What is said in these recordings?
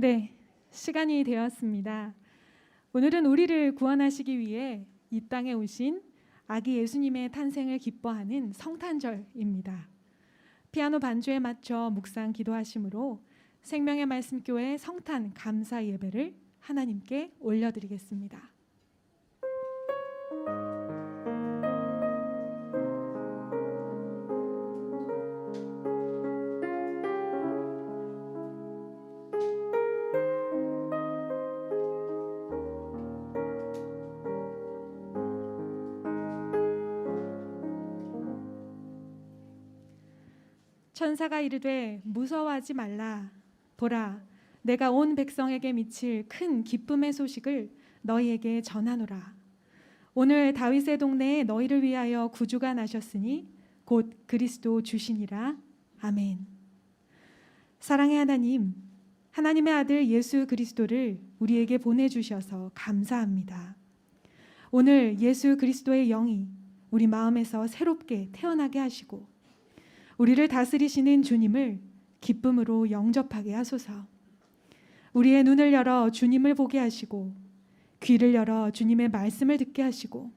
네, 시간이 되었습니다. 오늘은 우리를 구원하시기 위해 이 땅에 오신 아기 예수님의 탄생을 기뻐하는 성탄절입니다. 피아노 반주에 맞춰 묵상 기도하심으로 생명의 말씀교회 성탄 감사 예배를 하나님께 올려드리겠습니다. 천사가 이르되 무서워하지 말라. 보라, 내가 온 백성에게 미칠 큰 기쁨의 소식을 너희에게 전하노라. 오늘 다윗의 동네에 너희를 위하여 구주가 나셨으니 곧 그리스도 주시니라. 아멘. 사랑의 하나님, 하나님의 아들 예수 그리스도를 우리에게 보내주셔서 감사합니다. 오늘 예수 그리스도의 영이 우리 마음에서 새롭게 태어나게 하시고 우리를 다스리시는 주님을 기쁨으로 영접하게 하소서. 우리의 눈을 열어 주님을 보게 하시고 귀를 열어 주님의 말씀을 듣게 하시고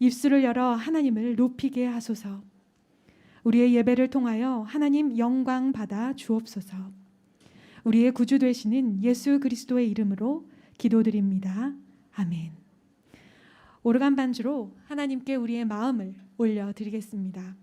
입술을 열어 하나님을 높이게 하소서. 우리의 예배를 통하여 하나님 영광 받아 주옵소서. 우리의 구주 되시는 예수 그리스도의 이름으로 기도드립니다. 아멘. 오르간 반주로 하나님께 우리의 마음을 올려드리겠습니다.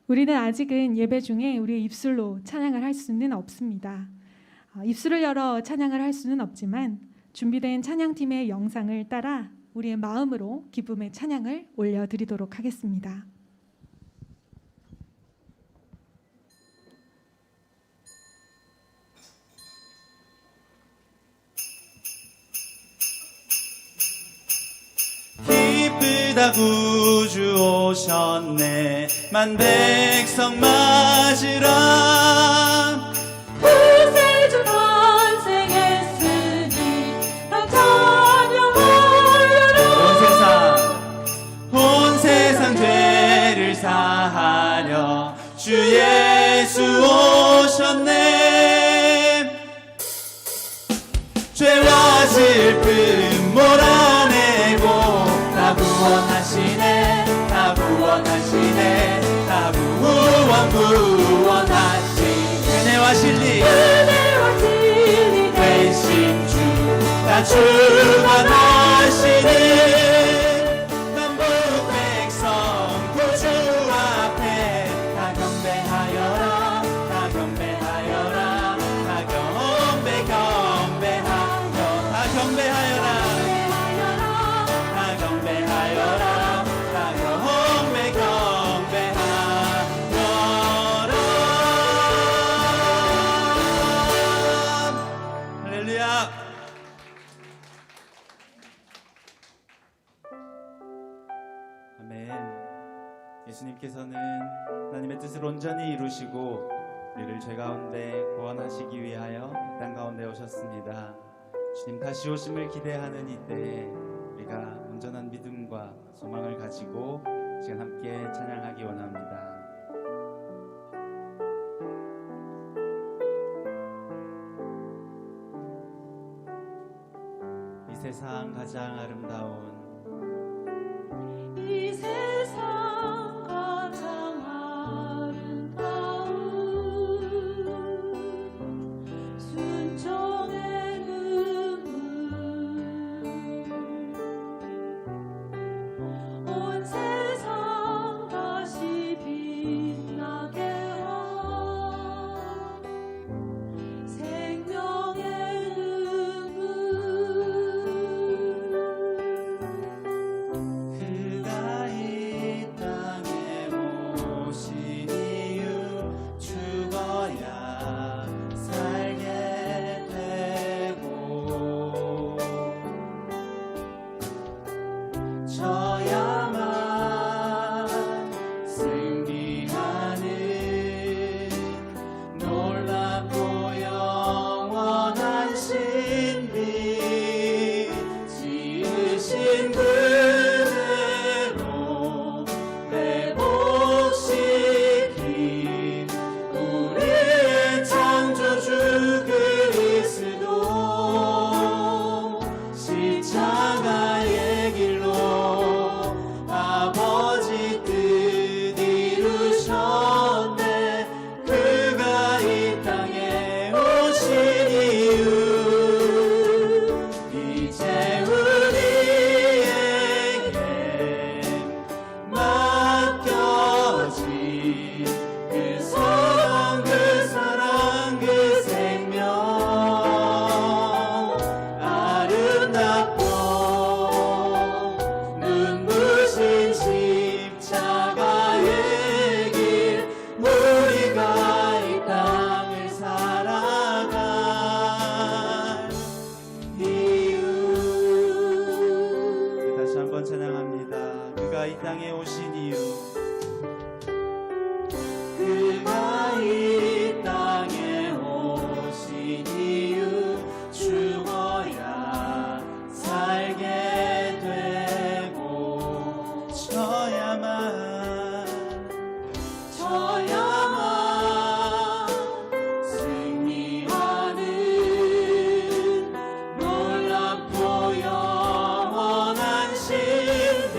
우리는 아직은 예배 중에 우리의 입술로 찬양을 할 수는 없습니다. 입술을 열어 찬양을 할 수는 없지만 준비된 찬양팀의 영상을 따라 우리의 마음으로 기쁨의 찬양을 올려드리도록 하겠습니다. 기쁘다 구주 오셨네 만 백성 맞으라. 구세주 탄생했으니 천년 올려라. 온 세상 죄를 사하려 주 예수 오셨네. 죄와 슬픔 몰아내고 다 구원하시네. 다 구원하시네. 다 구원하시네. 은혜와 진리 되신 주 다 주관하시네. 만국 백성 구주 앞에 다 경배하여라. 다 경배하여라. 다 경배하여. 다 경배하여라. 다 경배하여라. 다 경배하여라. 할렐루야. 아멘. 예수님께서는 하나님의 뜻을 온전히 이루시고 우리를 죄 가운데 구원하시기 위하여 이 땅 가운데 오셨습니다. 주님 다시 오심을 기대하는 이때에 우리가 온전한 믿음과 소망을 가지고 지금 함께 찬양하기 원합니다. 이 세상 가장 아름다운 이 세상 가장 아름다운 순종의 눈물 온 세상 다시 빛나게 한 생명의 그가 이 땅에 오신 이유 죽어야 살게 되고 져야만 승리하는 놀랍고 영원한 신비 지으신 그대로 회복시킨 우리의 창조주 그리스도 십자가의 길로 아버지 뜻 이루셨네. 그가 이 땅에 오신 이유 이제 우리에게 맡겨진 그 소원 그 사랑 그 생명 아름답고 눈부신 십자가의 길 우리가 이 땅을 살아갈 이유. 다시 한번 찬양합니다. 그가 이 땅에 오신 이유 그가 이 땅에 오신 이유 죽어야 살게 되고 져야만 승리하는 놀랍고 영원한 신비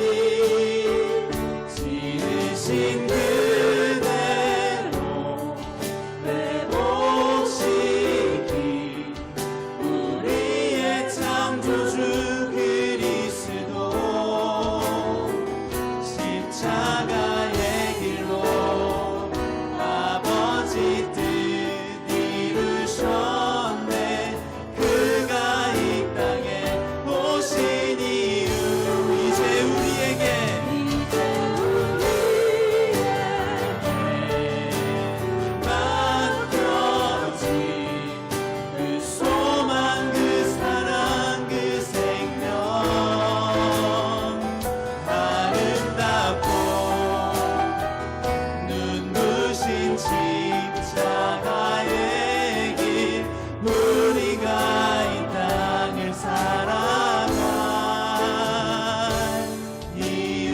지으신 그대로 회복시킨 우리의 창조주 그리스도 십자가의 길로 아버지 뜻 이루셨네. 그가 이 땅에 오신 이유 이제 우리에게 맡겨진 그 소망 그 사랑 그 생명 아름답고 눈부신 십자가의 길 우리가 이 땅을 살아갈 이유.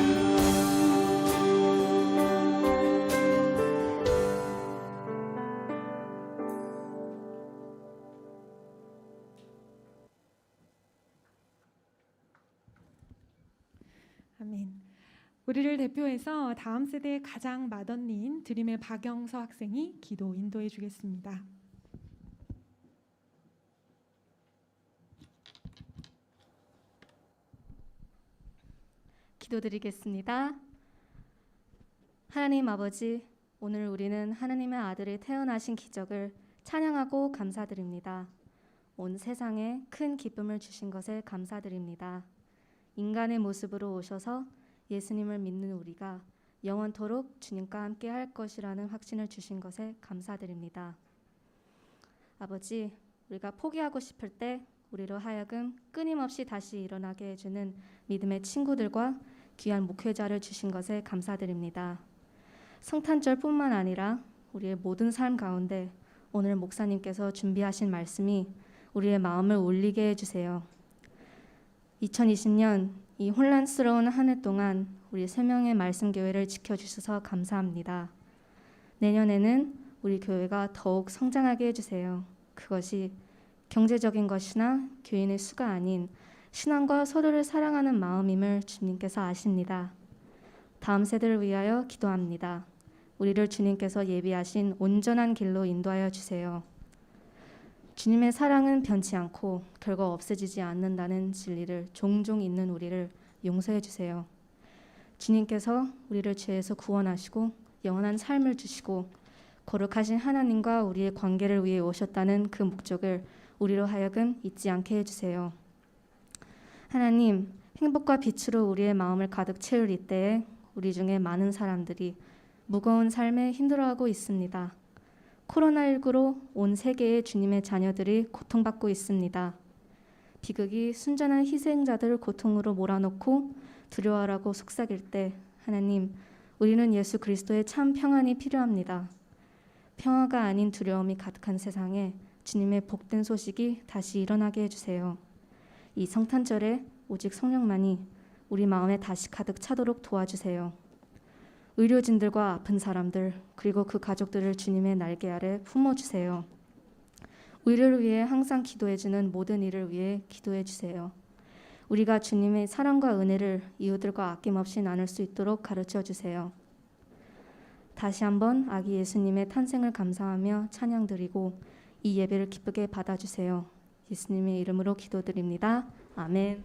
아멘. 우리를 대표해서 다음 세대의 가장 맏언니인 드림의 박영서 학생이 기도 인도해 주겠습니다. 기도드리겠습니다. 하나님 아버지, 오늘 우리는 하나님의 아들이 태어나신 기적을 찬양하고 감사드립니다. 온 세상에 큰 기쁨을 주신 것에 감사드립니다. 인간의 모습으로 오셔서 예수님을 믿는 우리가 영원토록 주님과 함께 할 것이라는 확신을 주신 것에 감사드립니다. 아버지, 우리가 포기하고 싶을 때 우리로 하여금 끊임없이 다시 일어나게 해주는 믿음의 친구들과 귀한 목회자를 주신 것에 감사드립니다. 성탄절뿐만 아니라 우리의 모든 삶 가운데 오늘 목사님께서 준비하신 말씀이 우리의 마음을 울리게 해주세요. 2020년 이 혼란스러운 한 해 동안 우리 세 명의 말씀 교회를 지켜주셔서 감사합니다. 내년에는 우리 교회가 더욱 성장하게 해주세요. 그것이 경제적인 것이나 교인의 수가 아닌 신앙과 서로를 사랑하는 마음임을 주님께서 아십니다. 다음 세대를 위하여 기도합니다. 우리를 주님께서 예비하신 온전한 길로 인도하여 주세요. 주님의 사랑은 변치 않고 결국 없어지지 않는다는 진리를 종종 잊는 우리를 용서해 주세요. 주님께서 우리를 죄에서 구원하시고 영원한 삶을 주시고 거룩하신 하나님과 우리의 관계를 위해 오셨다는 그 목적을 우리로 하여금 잊지 않게 해주세요. 하나님, 행복과 빛으로 우리의 마음을 가득 채울 이때에 우리 중에 많은 사람들이 무거운 삶에 힘들어하고 있습니다. 코로나19로 온 세계의 주님의 자녀들이 고통받고 있습니다. 비극이 순전한 희생자들을 고통으로 몰아넣고 두려워하라고 속삭일 때 하나님, 우리는 예수 그리스도의 참 평안이 필요합니다. 평화가 아닌 두려움이 가득한 세상에 주님의 복된 소식이 다시 일어나게 해주세요. 이 성탄절에 오직 성령만이 우리 마음에 다시 가득 차도록 도와주세요. 의료진들과 아픈 사람들 그리고 그 가족들을 주님의 날개 아래 품어주세요. 우리를 위해 항상 기도해주는 모든 이를 위해 기도해주세요. 우리가 주님의 사랑과 은혜를 이웃들과 아낌없이 나눌 수 있도록 가르쳐주세요. 다시 한번 아기 예수님의 탄생을 감사하며 찬양드리고 이 예배를 기쁘게 받아주세요. 예수님의 이름으로 기도드립니다. 아멘.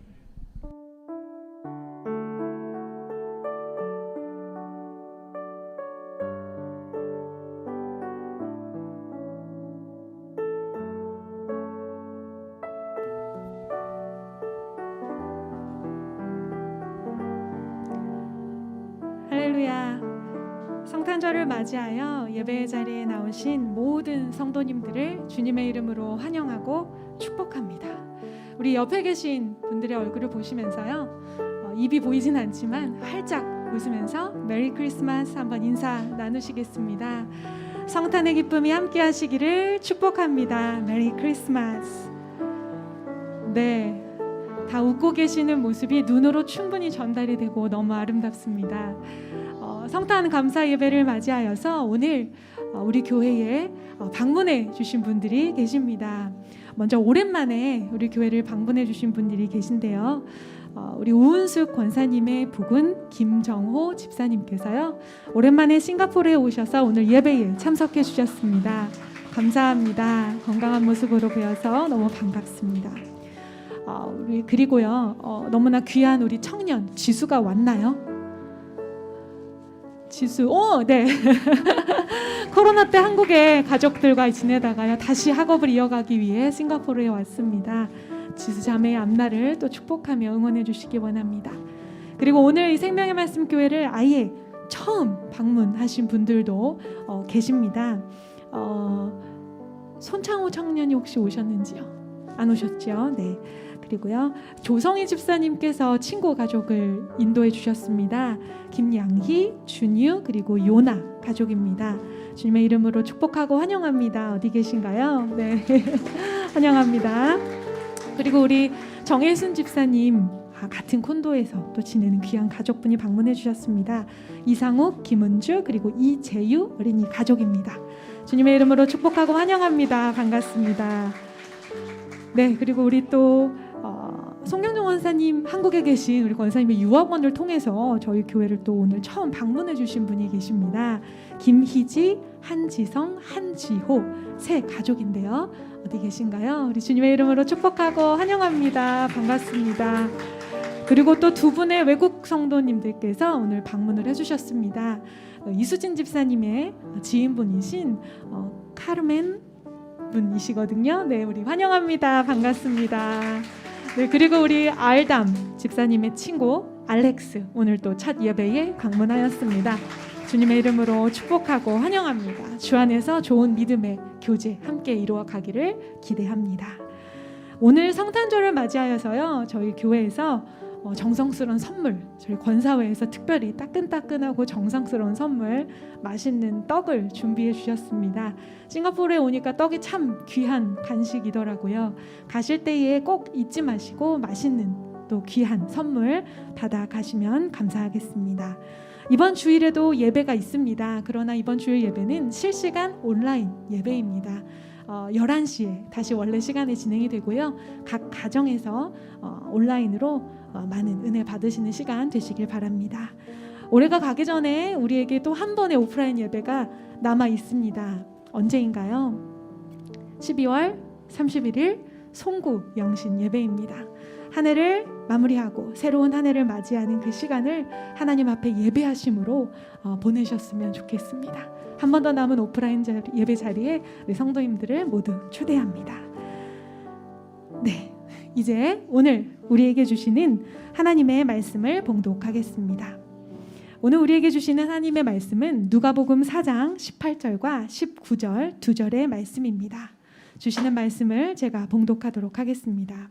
할렐루야. 성탄절을 맞이하여 예배의 자리에 나오신 모든 성도님들을 주님의 이름으로 환영하고 축복합니다. 우리 옆에 계신 분들의 얼굴을 보시면서요, 입이 보이진 않지만 활짝 웃으면서 메리 크리스마스 한번 인사 나누시겠습니다. 성탄의 기쁨이 함께 하시기를 축복합니다. 메리 크리스마스. 네, 다 웃고 계시는 모습이 눈으로 충분히 전달이 되고 너무 아름답습니다. 성탄 감사 예배를 맞이하여서 오늘 우리 교회에 방문해 주신 분들이 계십니다. 먼저 오랜만에 우리 교회를 방문해 주신 분들이 계신데요. 우리 우은숙 권사님의 부군 김정호 집사님께서요, 오랜만에 싱가포르에 오셔서 오늘 예배에 참석해 주셨습니다. 감사합니다. 건강한 모습으로 보여서 너무 반갑습니다. 우리 그리고요, 너무나 귀한 우리 청년 지수가 왔나요? 지수, 네. 코로나 때 한국에 가족들과 지내다가요, 다시 학업을 이어가기 위해 싱가포르에 왔습니다. 지수 자매의 앞날을 또 축복하며 응원해 주시기 원합니다. 그리고 오늘 이 생명의 말씀 교회를 아예 처음 방문하신 분들도 계십니다. 손창호 청년이 혹시 오셨는지요? 안 오셨죠? 네. 그리고요, 조성희 집사님께서 친구 가족을 인도해 주셨습니다. 김양희, 준유 그리고 요나 가족입니다. 주님의 이름으로 축복하고 환영합니다. 어디 계신가요? 네, 환영합니다. 그리고 우리 정혜순 집사님, 같은 콘도에서 또 지내는 귀한 가족분이 방문해 주셨습니다. 이상욱, 김은주 그리고 이재유 어린이 가족입니다. 주님의 이름으로 축복하고 환영합니다. 반갑습니다. 네, 그리고 우리 또 송경정 원사님, 한국에 계신 우리 권사님의 유학원을 통해서 저희 교회를 또 오늘 처음 방문해 주신 분이 계십니다. 김희지, 한지성, 한지호 세 가족인데요. 어디 계신가요? 우리 주님의 이름으로 축복하고 환영합니다. 반갑습니다. 그리고 또 두 분의 외국 성도님들께서 오늘 방문을 해주셨습니다. 이수진 집사님의 지인분이신 카르멘 분이시거든요. 네, 우리 환영합니다. 반갑습니다. 네, 그리고 우리 알담 집사님의 친구 알렉스 오늘 또 첫 예배에 방문하였습니다. 주님의 이름으로 축복하고 환영합니다. 주 안에서 좋은 믿음의 교제 함께 이루어 가기를 기대합니다. 오늘 성탄절을 맞이하여서요, 저희 교회에서 정성스러운 선물, 저희 권사회에서 특별히 따끈따끈하고 정성스러운 선물, 맛있는 떡을 준비해 주셨습니다. 싱가포르에 오니까 떡이 참 귀한 간식이더라고요. 가실 때에 꼭 잊지 마시고 맛있는 또 귀한 선물 받아 가시면 감사하겠습니다. 이번 주일에도 예배가 있습니다. 그러나 이번 주일 예배는 실시간 온라인 예배입니다. 11시에 다시 원래 시간에 진행이 되고요. 각 가정에서 온라인으로 많은 은혜 받으시는 시간 되시길 바랍니다. 올해가 가기 전에 우리에게 또 한 번의 오프라인 예배가 남아 있습니다. 언제인가요? 12월 31일 송구 영신 예배입니다. 한 해를 마무리하고 새로운 한 해를 맞이하는 그 시간을 하나님 앞에 예배하심으로 보내셨으면 좋겠습니다. 한 번 더 남은 오프라인 예배 자리에 우리 성도님들을 모두 초대합니다. 네, 이제 오늘 우리에게 주시는 하나님의 말씀을 봉독하겠습니다. 오늘 우리에게 주시는 하나님의 말씀은 누가복음 4장 18절과 19절 2절의 말씀입니다. 주시는 말씀을 제가 봉독하도록 하겠습니다.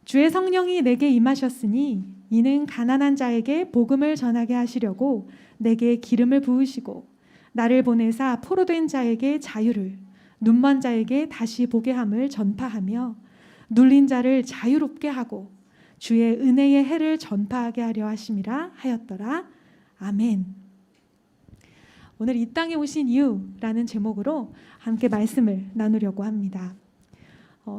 주의 성령이 내게 임하셨으니 이는 가난한 자에게 복음을 전하게 하시려고 내게 기름을 부으시고 나를 보내사 포로된 자에게 자유를, 눈먼 자에게 다시 보게 함을 전파하며 눌린 자를 자유롭게 하고 주의 은혜의 해를 전파하게 하려 하심이라 하였더라. 아멘. 오늘 이 땅에 오신 이유라는 제목으로 함께 말씀을 나누려고 합니다.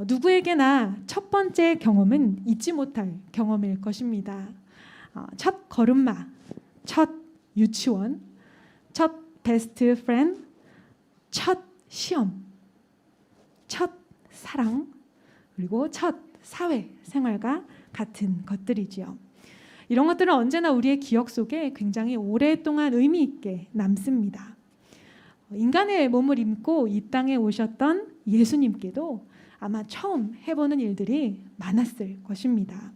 누구에게나 첫 번째 경험은 잊지 못할 경험일 것입니다. 첫 걸음마, 첫 유치원, 첫 베스트 프렌드, 첫 시험, 첫 사랑, 그리고 첫 사회 생활과 같은 것들이지요. 이런 것들은 언제나 우리의 기억 속에 굉장히 오랫동안 의미 있게 남습니다. 인간의 몸을 입고 이 땅에 오셨던 예수님께도 아마 처음 해보는 일들이 많았을 것입니다.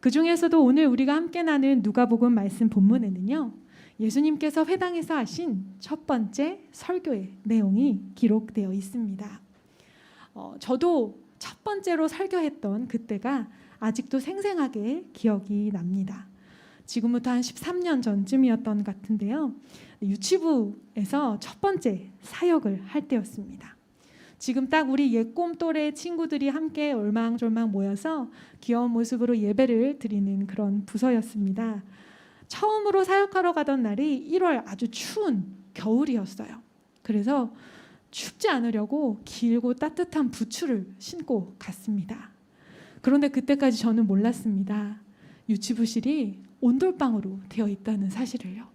그 중에서도 오늘 우리가 함께 나눈 누가복음 말씀 본문에는요, 예수님께서 회당에서 하신 첫 번째 설교의 내용이 기록되어 있습니다. 저도 첫 번째로 설교했던 그때가 아직도 생생하게 기억이 납니다. 지금부터 한 13년 전쯤이었던 것 같은데요. 유치부에서 첫 번째 사역을 할 때였습니다. 지금 딱 우리 옛꿈 또래 친구들이 함께 얼망졸망 모여서 귀여운 모습으로 예배를 드리는 그런 부서였습니다. 처음으로 사역하러 가던 날이 1월 아주 추운 겨울이었어요. 그래서 춥지 않으려고 길고 따뜻한 부츠를 신고 갔습니다. 그런데 그때까지 저는 몰랐습니다. 유치부실이 온돌방으로 되어 있다는 사실을요.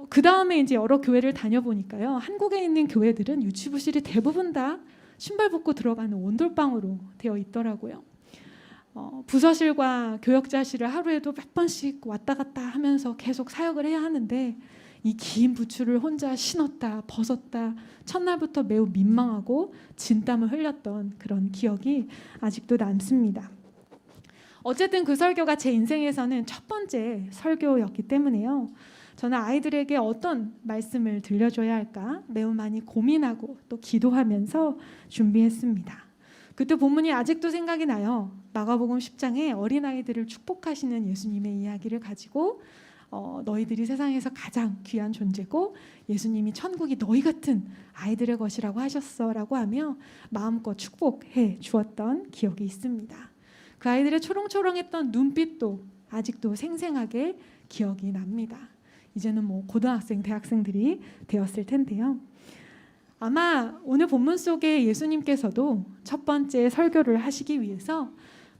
그 다음에 이제 여러 교회를 다녀보니까요, 한국에 있는 교회들은 유치부실이 대부분 다 신발 벗고 들어가는 온돌방으로 되어 있더라고요. 부서실과 교역자실을 하루에도 몇 번씩 왔다 갔다 하면서 계속 사역을 해야 하는데 이 긴 부츠를 혼자 신었다 벗었다 첫날부터 매우 민망하고 진땀을 흘렸던 그런 기억이 아직도 남습니다. 어쨌든 그 설교가 제 인생에서는 첫 번째 설교였기 때문에요. 저는 아이들에게 어떤 말씀을 들려줘야 할까 매우 많이 고민하고 또 기도하면서 준비했습니다. 그때 본문이 아직도 생각이 나요. 마가복음 10장에 어린아이들을 축복하시는 예수님의 이야기를 가지고 너희들이 세상에서 가장 귀한 존재고 예수님이 천국이 너희 같은 아이들의 것이라고 하셨어라고 하며 마음껏 축복해 주었던 기억이 있습니다. 그 아이들의 초롱초롱했던 눈빛도 아직도 생생하게 기억이 납니다. 이제는 뭐 고등학생, 대학생들이 되었을 텐데요. 아마 오늘 본문 속에 예수님께서도 첫 번째 설교를 하시기 위해서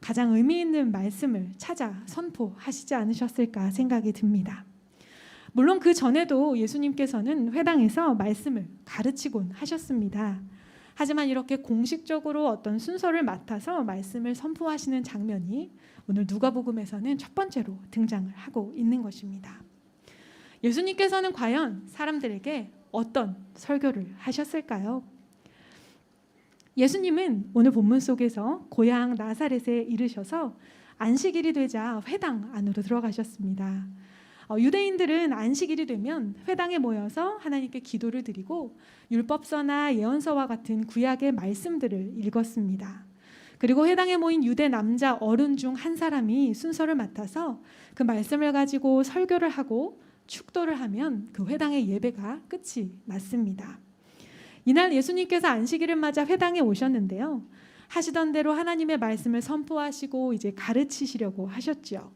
가장 의미 있는 말씀을 찾아 선포하시지 않으셨을까 생각이 듭니다. 물론 그 전에도 예수님께서는 회당에서 말씀을 가르치곤 하셨습니다. 하지만 이렇게 공식적으로 어떤 순서를 맡아서 말씀을 선포하시는 장면이 오늘 누가복음에서는 첫 번째로 등장을 하고 있는 것입니다. 예수님께서는 과연 사람들에게 어떤 설교를 하셨을까요? 예수님은 오늘 본문 속에서 고향 나사렛에 이르셔서 안식일이 되자 회당 안으로 들어가셨습니다. 유대인들은 안식일이 되면 회당에 모여서 하나님께 기도를 드리고 율법서나 예언서와 같은 구약의 말씀들을 읽었습니다. 그리고 회당에 모인 유대 남자 어른 중 한 사람이 순서를 맡아서 그 말씀을 가지고 설교를 하고 축도를 하면 그 회당의 예배가 끝이 났습니다. 이날 예수님께서 안식일을 맞아 회당에 오셨는데요. 하시던 대로 하나님의 말씀을 선포하시고 이제 가르치시려고 하셨죠.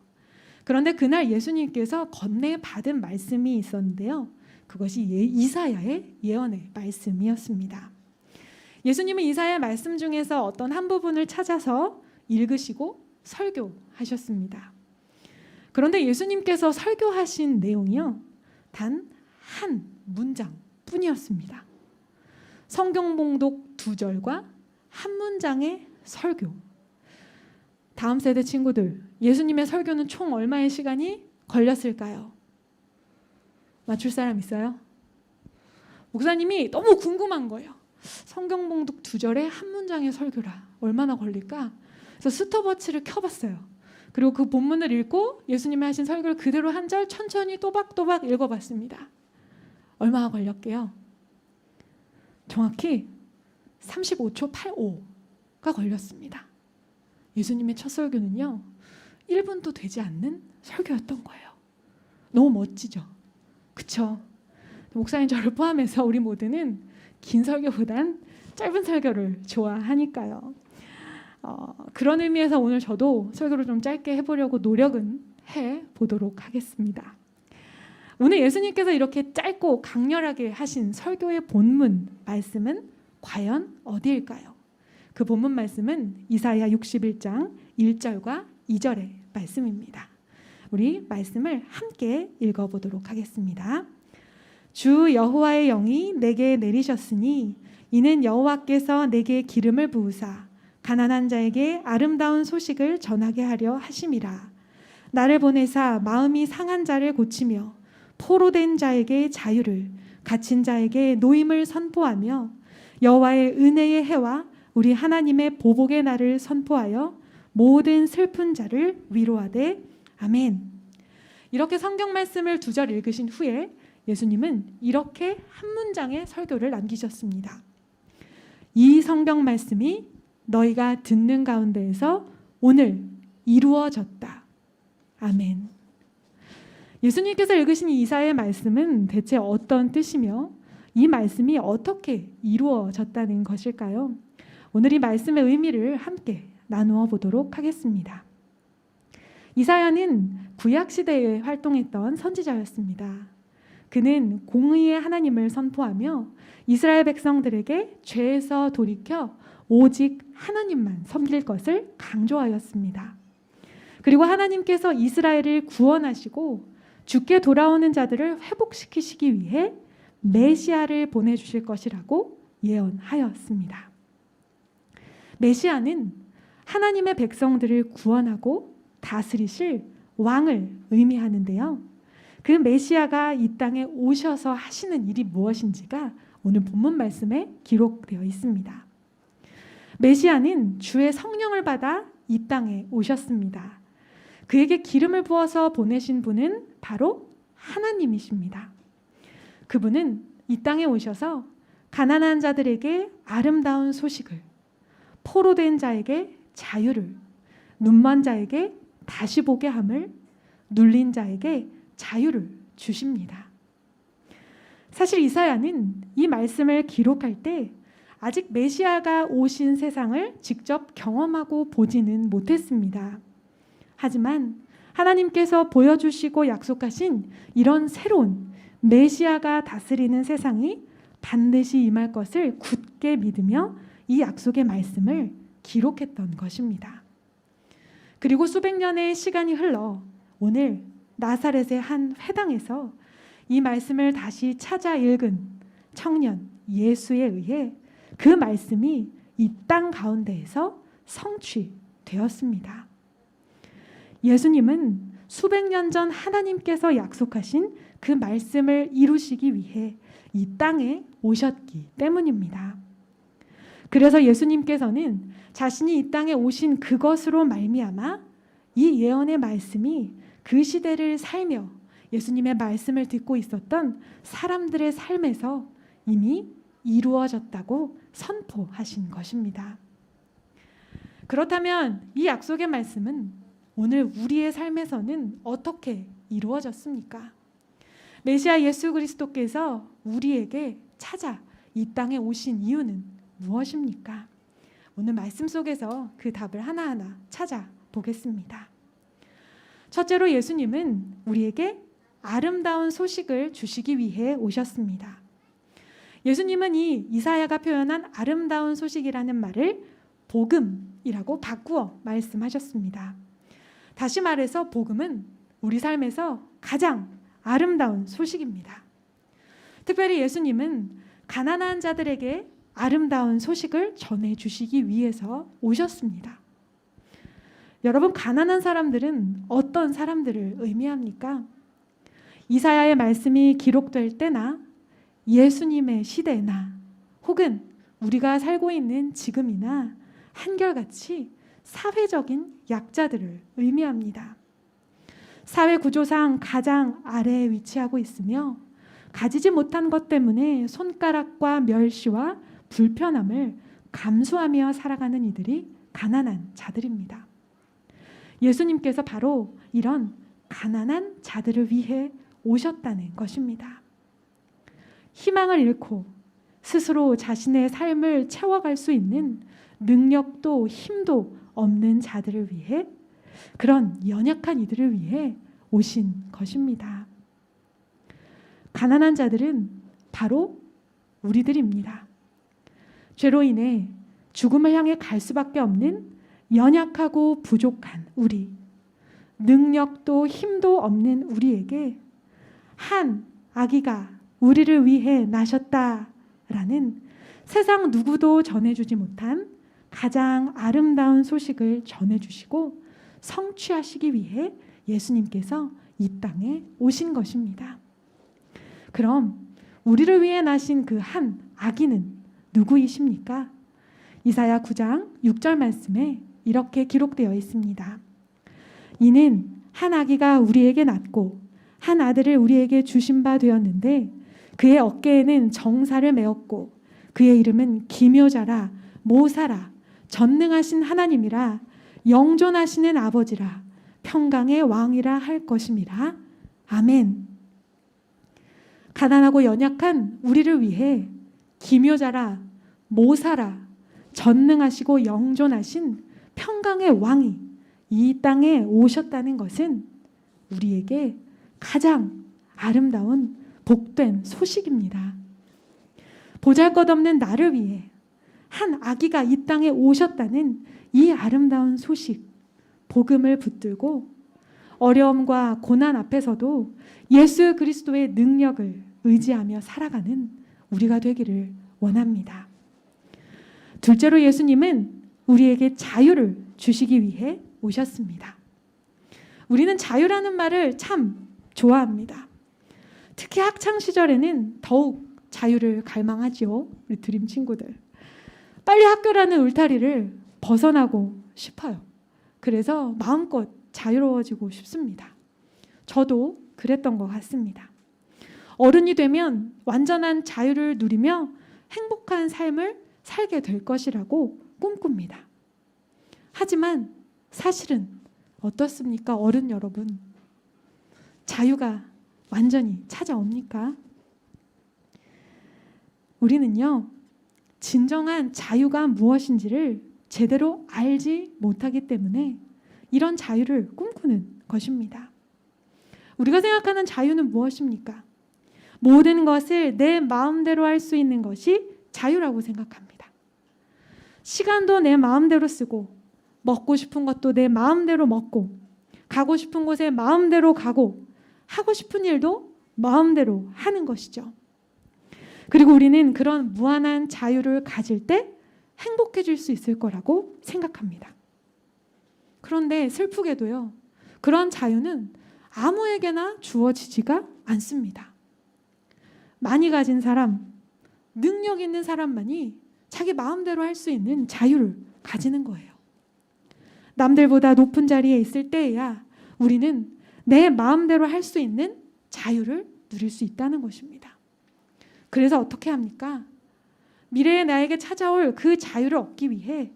그런데 그날 예수님께서 건네 받은 말씀이 있었는데요. 그것이 이사야의 예언의 말씀이었습니다. 예수님은 이사야의 말씀 중에서 어떤 한 부분을 찾아서 읽으시고 설교하셨습니다. 그런데 예수님께서 설교하신 내용이요, 단 한 문장뿐이었습니다. 성경 봉독 2절과 한 문장의 설교. 다음 세대 친구들, 예수님의 설교는 총 얼마의 시간이 걸렸을까요? 맞출 사람 있어요? 목사님이 너무 궁금한 거예요. 성경 봉독 2절에 한 문장의 설교라 얼마나 걸릴까? 그래서 스톱워치를 켜봤어요. 그리고 그 본문을 읽고 예수님이 하신 설교를 그대로 한 절 천천히 또박또박 읽어봤습니다. 얼마나 걸렸게요? 정확히 35초 85가 걸렸습니다. 예수님의 첫 설교는요, 1분도 되지 않는 설교였던 거예요. 너무 멋지죠? 그쵸? 목사님 저를 포함해서 우리 모두는 긴 설교보단 짧은 설교를 좋아하니까요. 그런 의미에서 오늘 저도 설교를 좀 짧게 해보려고 노력은 해보도록 하겠습니다. 오늘 예수님께서 이렇게 짧고 강렬하게 하신 설교의 본문 말씀은 과연 어디일까요? 그 본문 말씀은 이사야 61장 1절과 2절의 말씀입니다. 우리 말씀을 함께 읽어보도록 하겠습니다. 주 여호와의 영이 내게 내리셨으니 이는 여호와께서 내게 기름을 부으사 가난한 자에게 아름다운 소식을 전하게 하려 하심이라. 나를 보내사 마음이 상한 자를 고치며 포로된 자에게 자유를, 갇힌 자에게 노임을 선포하며 여호와의 은혜의 해와 우리 하나님의 보복의 날을 선포하여 모든 슬픈 자를 위로하되 아멘. 이렇게 성경 말씀을 2절 읽으신 후에 예수님은 이렇게 한 문장의 설교를 남기셨습니다. 이 성경 말씀이 너희가 듣는 가운데에서 오늘 이루어졌다. 아멘. 예수님께서 읽으신 이사야의 말씀은 대체 어떤 뜻이며 이 말씀이 어떻게 이루어졌다는 것일까요? 오늘 이 말씀의 의미를 함께 나누어 보도록 하겠습니다. 이사야는 구약 시대에 활동했던 선지자였습니다. 그는 공의의 하나님을 선포하며 이스라엘 백성들에게 죄에서 돌이켜 오직 하나님만 섬길 것을 강조하였습니다. 그리고 하나님께서 이스라엘을 구원하시고 죽게 돌아오는 자들을 회복시키시기 위해 메시아를 보내주실 것이라고 예언하였습니다. 메시아는 하나님의 백성들을 구원하고 다스리실 왕을 의미하는데요. 그 메시아가 이 땅에 오셔서 하시는 일이 무엇인지가 오늘 본문 말씀에 기록되어 있습니다. 메시아는 주의 성령을 받아 이 땅에 오셨습니다. 그에게 기름을 부어서 보내신 분은 바로 하나님이십니다. 그분은 이 땅에 오셔서 가난한 자들에게 아름다운 소식을, 포로된 자에게 자유를, 눈먼 자에게 다시 보게 함을, 눌린 자에게 자유를 주십니다. 사실 이사야는 이 말씀을 기록할 때 아직 메시아가 오신 세상을 직접 경험하고 보지는 못했습니다. 하지만 하나님께서 보여주시고 약속하신 이런 새로운 메시아가 다스리는 세상이 반드시 임할 것을 굳게 믿으며 이 약속의 말씀을 기록했던 것입니다. 그리고 수백 년의 시간이 흘러 오늘 나사렛의 한 회당에서 이 말씀을 다시 찾아 읽은 청년 예수에 의해 그 말씀이 이 땅 가운데에서 성취되었습니다. 예수님은 수백 년 전 하나님께서 약속하신 그 말씀을 이루시기 위해 이 땅에 오셨기 때문입니다. 그래서 예수님께서는 자신이 이 땅에 오신 그것으로 말미암아 이 예언의 말씀이 그 시대를 살며 예수님의 말씀을 듣고 있었던 사람들의 삶에서 이미 이루어졌다고 선포하신 것입니다. 그렇다면 이 약속의 말씀은 오늘 우리의 삶에서는 어떻게 이루어졌습니까? 메시아 예수 그리스도께서 우리에게 찾아 이 땅에 오신 이유는 무엇입니까? 오늘 말씀 속에서 그 답을 하나하나 찾아보겠습니다. 첫째로 예수님은 우리에게 아름다운 소식을 주시기 위해 오셨습니다. 예수님은 이 이사야가 표현한 아름다운 소식이라는 말을 복음이라고 바꾸어 말씀하셨습니다. 다시 말해서 복음은 우리 삶에서 가장 아름다운 소식입니다. 특별히 예수님은 가난한 자들에게 아름다운 소식을 전해주시기 위해서 오셨습니다. 여러분, 가난한 사람들은 어떤 사람들을 의미합니까? 이사야의 말씀이 기록될 때나 예수님의 시대나 혹은 우리가 살고 있는 지금이나 한결같이 사회적인 약자들을 의미합니다. 사회 구조상 가장 아래에 위치하고 있으며 가지지 못한 것 때문에 손가락과 멸시와 불편함을 감수하며 살아가는 이들이 가난한 자들입니다. 예수님께서 바로 이런 가난한 자들을 위해 오셨다는 것입니다. 희망을 잃고 스스로 자신의 삶을 채워갈 수 있는 능력도 힘도 없는 자들을 위해, 그런 연약한 이들을 위해 오신 것입니다. 가난한 자들은 바로 우리들입니다. 죄로 인해 죽음을 향해 갈 수밖에 없는 연약하고 부족한 우리, 능력도 힘도 없는 우리에게 한 아기가 우리를 위해 나셨다라는 세상 누구도 전해주지 못한 가장 아름다운 소식을 전해주시고 성취하시기 위해 예수님께서 이 땅에 오신 것입니다. 그럼 우리를 위해 나신 그 한 아기는 누구이십니까? 이사야 9장 6절 말씀에 이렇게 기록되어 있습니다. 이는 한 아기가 우리에게 낳고 한 아들을 우리에게 주신 바 되었는데 그의 어깨에는 정사를 메었고 그의 이름은 기묘자라 모사라 전능하신 하나님이라 영존하시는 아버지라 평강의 왕이라 할 것임이라. 아멘. 가난하고 연약한 우리를 위해 기묘자라 모사라 전능하시고 영존하신 평강의 왕이 이 땅에 오셨다는 것은 우리에게 가장 아름다운 복된 소식입니다. 보잘것없는 나를 위해 한 아기가 이 땅에 오셨다는 이 아름다운 소식, 복음을 붙들고 어려움과 고난 앞에서도 예수 그리스도의 능력을 의지하며 살아가는 우리가 되기를 원합니다. 둘째로 예수님은 우리에게 자유를 주시기 위해 오셨습니다. 우리는 자유라는 말을 참 좋아합니다. 특히 학창 시절에는 더욱 자유를 갈망하지요. 우리 드림 친구들. 빨리 학교라는 울타리를 벗어나고 싶어요. 그래서 마음껏 자유로워지고 싶습니다. 저도 그랬던 것 같습니다. 어른이 되면 완전한 자유를 누리며 행복한 삶을 살게 될 것이라고 꿈꿉니다. 하지만 사실은 어떻습니까? 어른 여러분. 자유가 완전히 찾아옵니까? 우리는요, 진정한 자유가 무엇인지를 제대로 알지 못하기 때문에 이런 자유를 꿈꾸는 것입니다. 우리가 생각하는 자유는 무엇입니까? 모든 것을 내 마음대로 할 수 있는 것이 자유라고 생각합니다. 시간도 내 마음대로 쓰고 먹고 싶은 것도 내 마음대로 먹고 가고 싶은 곳에 마음대로 가고 하고 싶은 일도 마음대로 하는 것이죠. 그리고 우리는 그런 무한한 자유를 가질 때 행복해질 수 있을 거라고 생각합니다. 그런데 슬프게도요, 그런 자유는 아무에게나 주어지지가 않습니다. 많이 가진 사람, 능력 있는 사람만이 자기 마음대로 할 수 있는 자유를 가지는 거예요. 남들보다 높은 자리에 있을 때에야 우리는 내 마음대로 할 수 있는 자유를 누릴 수 있다는 것입니다. 그래서 어떻게 합니까? 미래에 나에게 찾아올 그 자유를 얻기 위해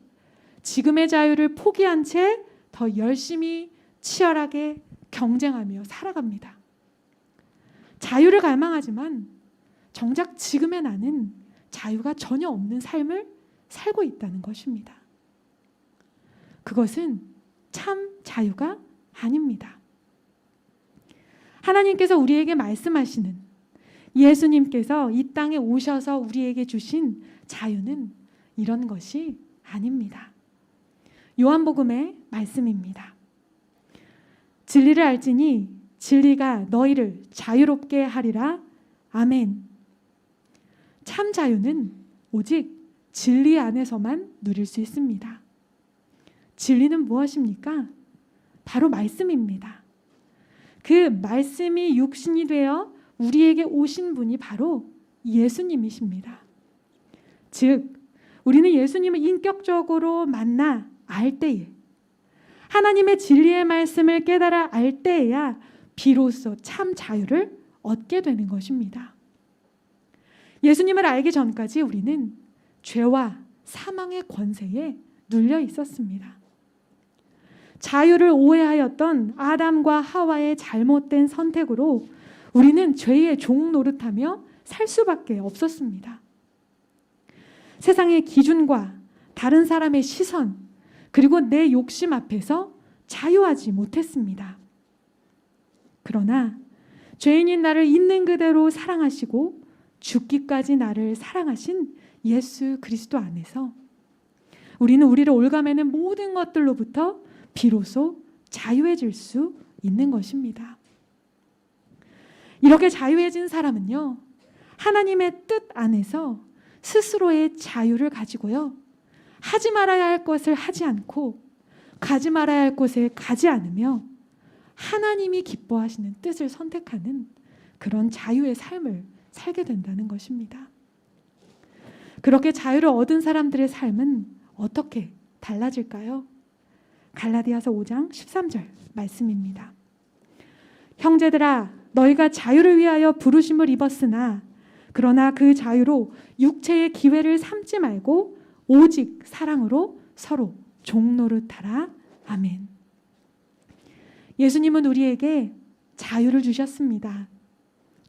지금의 자유를 포기한 채 더 열심히 치열하게 경쟁하며 살아갑니다. 자유를 갈망하지만 정작 지금의 나는 자유가 전혀 없는 삶을 살고 있다는 것입니다. 그것은 참 자유가 아닙니다. 하나님께서 우리에게 말씀하시는, 예수님께서 이 땅에 오셔서 우리에게 주신 자유는 이런 것이 아닙니다. 요한복음의 말씀입니다. 진리를 알지니 진리가 너희를 자유롭게 하리라. 아멘. 참 자유는 오직 진리 안에서만 누릴 수 있습니다. 진리는 무엇입니까? 바로 말씀입니다. 그 말씀이 육신이 되어 우리에게 오신 분이 바로 예수님이십니다. 즉, 우리는 예수님을 인격적으로 만나 알 때에, 하나님의 진리의 말씀을 깨달아 알 때에야 비로소 참 자유를 얻게 되는 것입니다. 예수님을 알기 전까지 우리는 죄와 사망의 권세에 눌려 있었습니다. 자유를 오해하였던 아담과 하와의 잘못된 선택으로 우리는 죄의 종 노릇하며 살 수밖에 없었습니다. 세상의 기준과 다른 사람의 시선, 그리고 내 욕심 앞에서 자유하지 못했습니다. 그러나 죄인인 나를 있는 그대로 사랑하시고 죽기까지 나를 사랑하신 예수 그리스도 안에서 우리는 우리를 올가매는 모든 것들로부터 비로소 자유해질 수 있는 것입니다. 이렇게 자유해진 사람은요, 하나님의 뜻 안에서 스스로의 자유를 가지고요, 하지 말아야 할 것을 하지 않고 가지 말아야 할 곳에 가지 않으며 하나님이 기뻐하시는 뜻을 선택하는 그런 자유의 삶을 살게 된다는 것입니다. 그렇게 자유를 얻은 사람들의 삶은 어떻게 달라질까요? 갈라디아서 5장 13절 말씀입니다. 형제들아, 너희가 자유를 위하여 부르심을 입었으나 그러나 그 자유로 육체의 기회를 삼지 말고 오직 사랑으로 서로 종노릇하라. 아멘. 예수님은 우리에게 자유를 주셨습니다.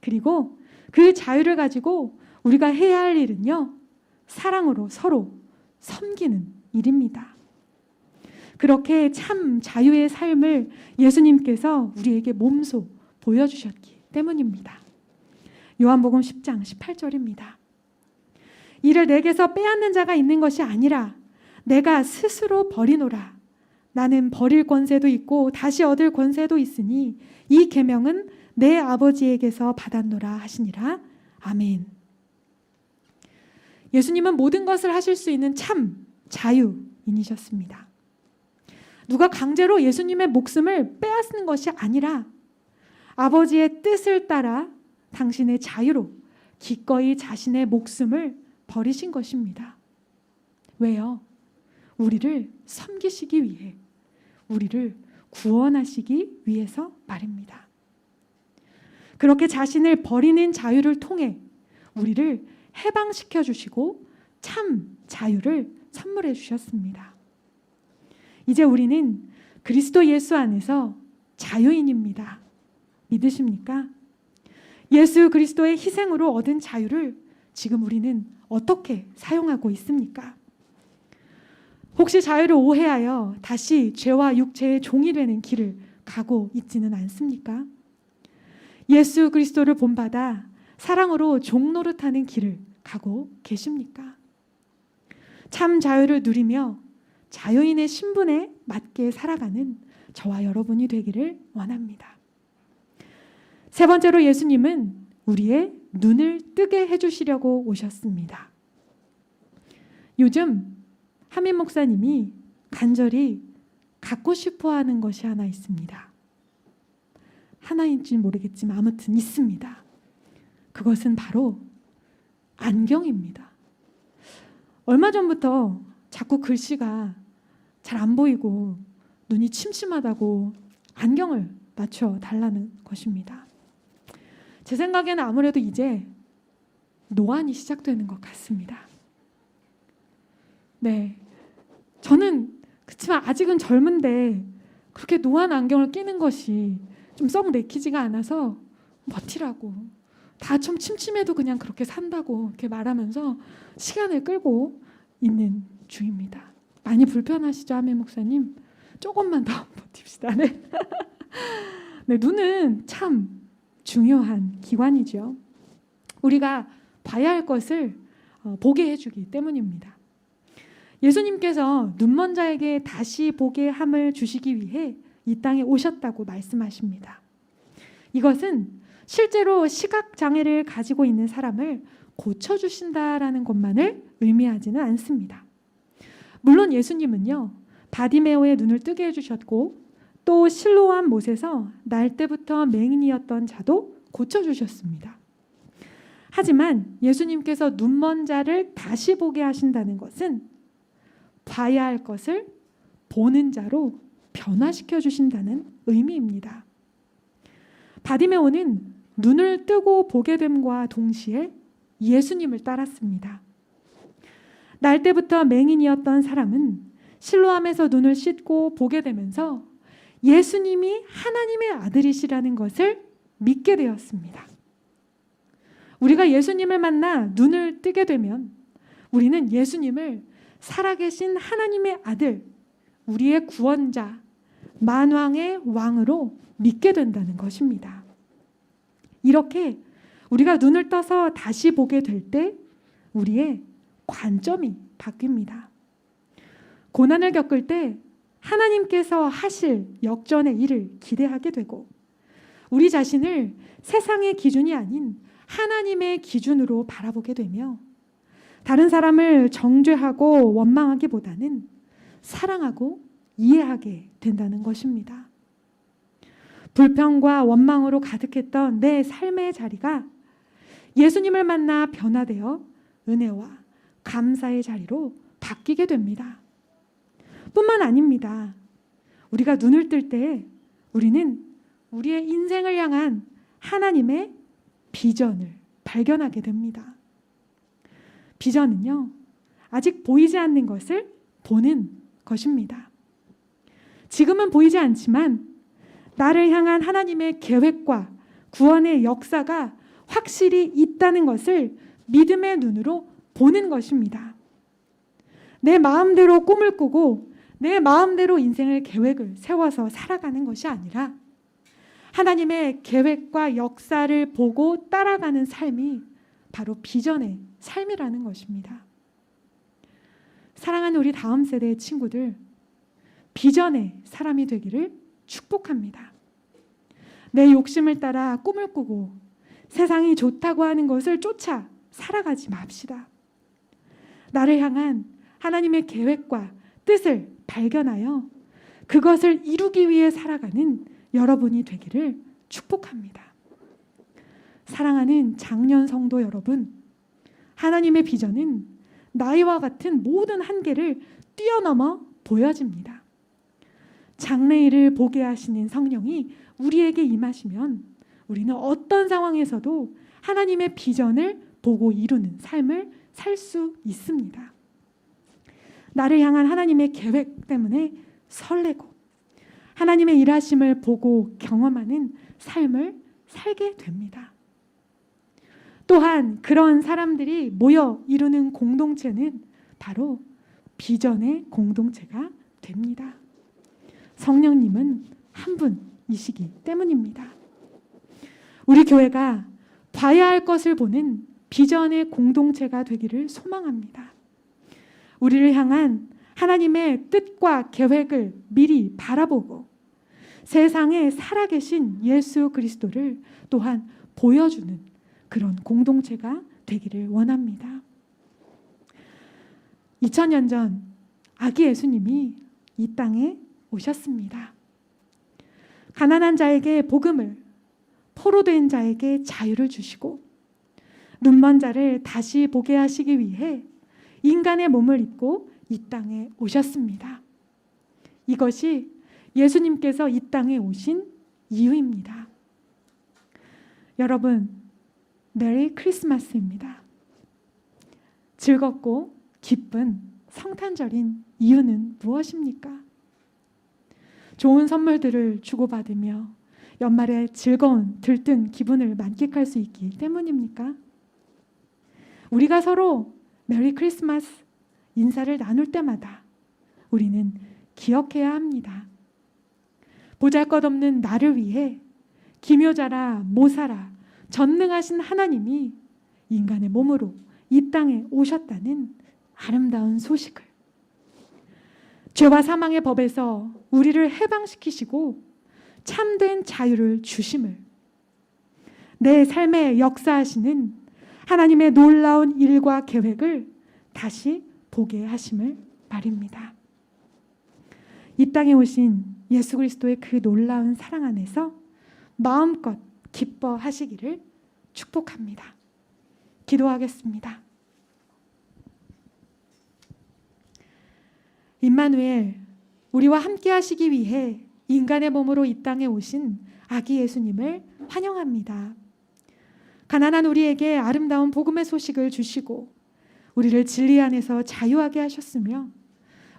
그리고 그 자유를 가지고 우리가 해야 할 일은요, 사랑으로 서로 섬기는 일입니다. 그렇게 참 자유의 삶을 예수님께서 우리에게 몸소 보여주셨기 때문입니다. 요한복음 10장 18절입니다. 이를 내게서 빼앗는 자가 있는 것이 아니라 내가 스스로 버리노라. 나는 버릴 권세도 있고 다시 얻을 권세도 있으니 이 계명은 내 아버지에게서 받았노라 하시니라. 아멘. 예수님은 모든 것을 하실 수 있는 참 자유인이셨습니다. 누가 강제로 예수님의 목숨을 빼앗는 것이 아니라 아버지의 뜻을 따라 당신의 자유로 기꺼이 자신의 목숨을 버리신 것입니다. 왜요? 우리를 섬기시기 위해, 우리를 구원하시기 위해서 말입니다. 그렇게 자신을 버리는 자유를 통해 우리를 해방시켜 주시고 참 자유를 선물해 주셨습니다. 이제 우리는 그리스도 예수 안에서 자유인입니다. 믿으십니까? 예수 그리스도의 희생으로 얻은 자유를 지금 우리는 어떻게 사용하고 있습니까? 혹시 자유를 오해하여 다시 죄와 육체의 종이 되는 길을 가고 있지는 않습니까? 예수 그리스도를 본받아 사랑으로 종노릇하는 길을 가고 계십니까? 참 자유를 누리며 자유인의 신분에 맞게 살아가는 저와 여러분이 되기를 원합니다. 세 번째로 예수님은 우리의 눈을 뜨게 해주시려고 오셨습니다. 요즘 하민 목사님이 간절히 갖고 싶어하는 것이 하나 있습니다. 하나인지는 모르겠지만 아무튼 있습니다. 그것은 바로 안경입니다. 얼마 전부터 자꾸 글씨가 잘 안 보이고 눈이 침침하다고 안경을 맞춰 달라는 것입니다. 제 생각에는 아무래도 이제 노안이 시작되는 것 같습니다. 네, 저는 그렇지만 아직은 젊은데 그렇게 노안 안경을 끼는 것이 좀 썩 내키지가 않아서 버티라고, 다 좀 침침해도 그냥 그렇게 산다고 이렇게 말하면서 시간을 끌고 있는 중입니다. 많이 불편하시죠, 하매 목사님? 조금만 더 버팁시다. 네. 네, 눈은 참 중요한 기관이죠. 우리가 봐야 할 것을 보게 해주기 때문입니다. 예수님께서 눈먼 자에게 다시 보게 함을 주시기 위해 이 땅에 오셨다고 말씀하십니다. 이것은 실제로 시각장애를 가지고 있는 사람을 고쳐주신다라는 것만을 의미하지는 않습니다. 물론 예수님은요, 바디메오의 눈을 뜨게 해주셨고 또 실로암 못에서 날 때부터 맹인이었던 자도 고쳐주셨습니다. 하지만 예수님께서 눈먼 자를 다시 보게 하신다는 것은 봐야 할 것을 보는 자로 변화시켜 주신다는 의미입니다. 바디메오는 눈을 뜨고 보게 됨과 동시에 예수님을 따랐습니다. 날 때부터 맹인이었던 사람은 실로암에서 눈을 씻고 보게 되면서 예수님이 하나님의 아들이시라는 것을 믿게 되었습니다. 우리가 예수님을 만나 눈을 뜨게 되면 우리는 예수님을 살아계신 하나님의 아들, 우리의 구원자, 만왕의 왕으로 믿게 된다는 것입니다. 이렇게 우리가 눈을 떠서 다시 보게 될 때 우리의 관점이 바뀝니다. 고난을 겪을 때 하나님께서 하실 역전의 일을 기대하게 되고 우리 자신을 세상의 기준이 아닌 하나님의 기준으로 바라보게 되며 다른 사람을 정죄하고 원망하기보다는 사랑하고 이해하게 된다는 것입니다. 불평과 원망으로 가득했던 내 삶의 자리가 예수님을 만나 변화되어 은혜와 감사의 자리로 바뀌게 됩니다. 뿐만 아닙니다. 우리가 눈을 뜰 때 우리는 우리의 인생을 향한 하나님의 비전을 발견하게 됩니다. 비전은요, 아직 보이지 않는 것을 보는 것입니다. 지금은 보이지 않지만 나를 향한 하나님의 계획과 구원의 역사가 확실히 있다는 것을 믿음의 눈으로 보는 것입니다. 내 마음대로 꿈을 꾸고 내 마음대로 인생의 계획을 세워서 살아가는 것이 아니라 하나님의 계획과 역사를 보고 따라가는 삶이 바로 비전의 삶이라는 것입니다. 사랑하는 우리 다음 세대의 친구들, 비전의 사람이 되기를 축복합니다. 내 욕심을 따라 꿈을 꾸고 세상이 좋다고 하는 것을 쫓아 살아가지 맙시다. 나를 향한 하나님의 계획과 뜻을 발견하여 그것을 이루기 위해 살아가는 여러분이 되기를 축복합니다. 사랑하는 장년 성도 여러분, 하나님의 비전은 나이와 같은 모든 한계를 뛰어넘어 보여집니다. 장래일을 보게 하시는 성령이 우리에게 임하시면 우리는 어떤 상황에서도 하나님의 비전을 보고 이루는 삶을 살 수 있습니다. 나를 향한 하나님의 계획 때문에 설레고 하나님의 일하심을 보고 경험하는 삶을 살게 됩니다. 또한 그런 사람들이 모여 이루는 공동체는 바로 비전의 공동체가 됩니다. 성령님은 한 분이시기 때문입니다. 우리 교회가 봐야 할 것을 보는 비전의 공동체가 되기를 소망합니다. 우리를 향한 하나님의 뜻과 계획을 미리 바라보고 세상에 살아계신 예수 그리스도를 또한 보여주는 그런 공동체가 되기를 원합니다. 2000년 전 아기 예수님이 이 땅에 오셨습니다. 가난한 자에게 복음을, 포로된 자에게 자유를 주시고 눈먼 자를 다시 보게 하시기 위해 인간의 몸을 입고 이 땅에 오셨습니다. 이것이 예수님께서 이 땅에 오신 이유입니다. 여러분, 메리 크리스마스입니다. 즐겁고 기쁜 성탄절인 이유는 무엇입니까? 좋은 선물들을 주고받으며 연말에 즐거운 들뜬 기분을 만끽할 수 있기 때문입니까? 우리가 서로 메리 크리스마스 인사를 나눌 때마다 우리는 기억해야 합니다. 보잘것없는 나를 위해 기묘자라 모사라 전능하신 하나님이 인간의 몸으로 이 땅에 오셨다는 아름다운 소식을, 죄와 사망의 법에서 우리를 해방시키시고 참된 자유를 주심을, 내 삶에 역사하시는 하나님의 놀라운 일과 계획을 다시 보게 하심을 말입니다. 이 땅에 오신 예수 그리스도의 그 놀라운 사랑 안에서 마음껏 기뻐하시기를 축복합니다. 기도하겠습니다. 임마누엘, 우리와 함께 하시기 위해 인간의 몸으로 이 땅에 오신 아기 예수님을 환영합니다. 가난한 우리에게 아름다운 복음의 소식을 주시고 우리를 진리 안에서 자유하게 하셨으며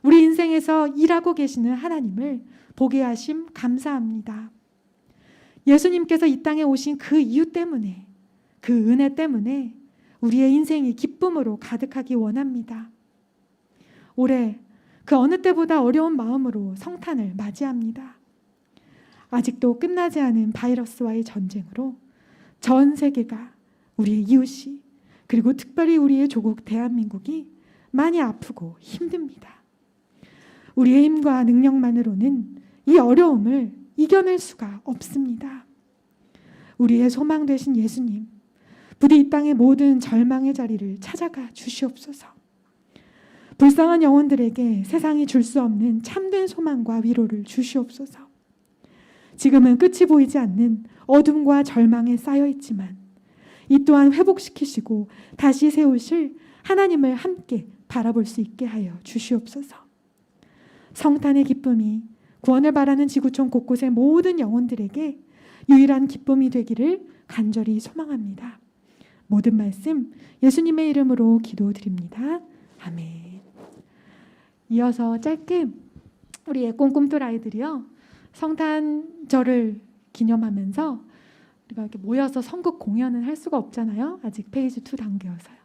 우리 인생에서 일하고 계시는 하나님을 보게 하심 감사합니다. 예수님께서 이 땅에 오신 그 이유 때문에, 그 은혜 때문에 우리의 인생이 기쁨으로 가득하기 원합니다. 올해 그 어느 때보다 어려운 마음으로 성탄을 맞이합니다. 아직도 끝나지 않은 바이러스와의 전쟁으로 전 세계가, 우리의 이웃이, 그리고 특별히 우리의 조국 대한민국이 많이 아프고 힘듭니다. 우리의 힘과 능력만으로는 이 어려움을 이겨낼 수가 없습니다. 우리의 소망 되신 예수님, 부디 이 땅의 모든 절망의 자리를 찾아가 주시옵소서. 불쌍한 영혼들에게 세상이 줄 수 없는 참된 소망과 위로를 주시옵소서. 지금은 끝이 보이지 않는 어둠과 절망에 쌓여 있지만 이 또한 회복시키시고 다시 세우실 하나님을 함께 바라볼 수 있게 하여 주시옵소서. 성탄의 기쁨이 구원을 바라는 지구촌 곳곳의 모든 영혼들에게 유일한 기쁨이 되기를 간절히 소망합니다. 모든 말씀 예수님의 이름으로 기도드립니다. 아멘. 이어서 짧게 우리의 꿈꿈틀 아이들이요, 성탄절을 기념하면서 우리가 이렇게 모여서 선곡 공연은 할 수가 없잖아요. 아직 페이지 2 단계여서요.